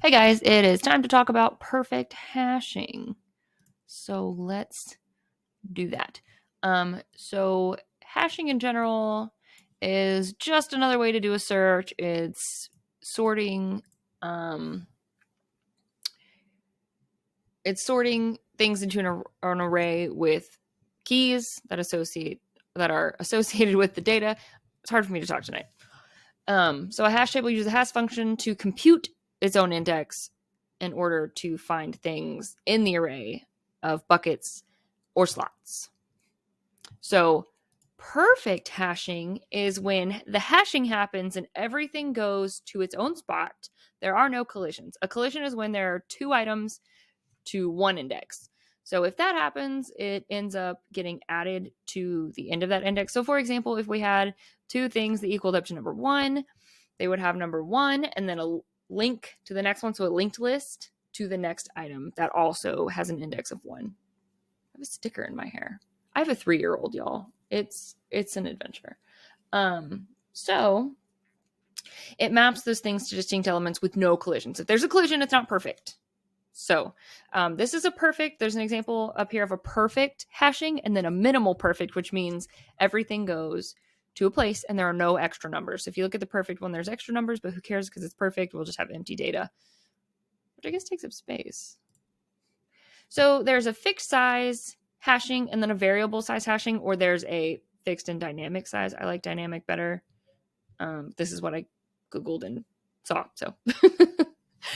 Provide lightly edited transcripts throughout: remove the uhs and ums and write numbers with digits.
Hey guys, it is time to talk about perfect hashing. So let's do that. So hashing in general is just another way to do a search. It's sorting things into an array with keys that are associated with the data. It's hard for me to talk tonight. So a hash table uses a hash function to compute its own index in order to find things in the array of buckets or slots. So perfect hashing is when the hashing happens and everything goes to its own spot. There are no collisions. A collision is when there are two items to one index. So if that happens, it ends up getting added to the end of that index. So for example, if we had two things that equaled up to number 1, they would have number 1 and then a link to the next one. So a linked list to the next item that also has an index of 1. I have a sticker in my hair. I have a 3-year-old, y'all. It's an adventure. So it maps those things to distinct elements with no collisions. If there's a collision, it's not perfect. So this is a perfect. There's an example up here of a perfect hashing and then a minimal perfect, which means everything goes to a place and there are no extra numbers. So if you look at the perfect one, there's extra numbers, but who cares because it's perfect. We'll just have empty data, which I guess takes up space. So there's a fixed size hashing and then a variable size hashing, or there's a fixed and dynamic size. I like dynamic better. This is what I Googled and saw.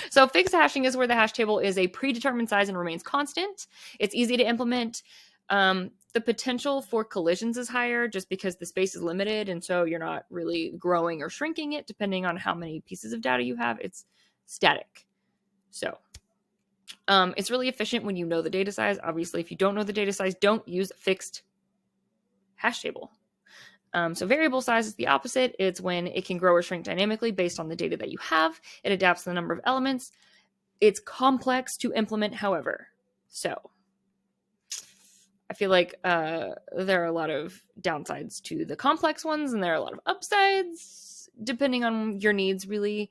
So fixed hashing is where the hash table is a predetermined size and remains constant. It's easy to implement. The potential for collisions is higher just because the space is limited, and so you're not really growing or shrinking it depending on how many pieces of data you have. It's static. So it's really efficient when you know the data size. Obviously, if you don't know the data size, don't use a fixed hash table. So variable size is the opposite. It's when it can grow or shrink dynamically based on the data that you have. It adapts to the number of elements. It's complex to implement, however. So I feel like there are a lot of downsides to the complex ones, and there are a lot of upsides depending on your needs, really.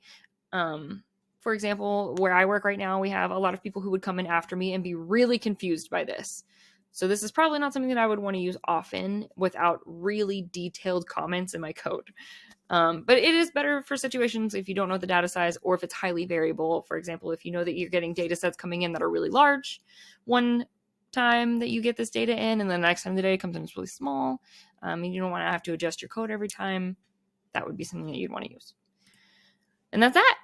For example, where I work right now, we have a lot of people who would come in after me and be really confused by this. So this is probably not something that I would want to use often without really detailed comments in my code. But it is better for situations if you don't know the data size or if it's highly variable. For example, if you know that you're getting data sets coming in that are really large one time that you get this data in, and then the next time the data comes in is really small, and you don't want to have to adjust your code every time, that would be something that you'd want to use. And that's that.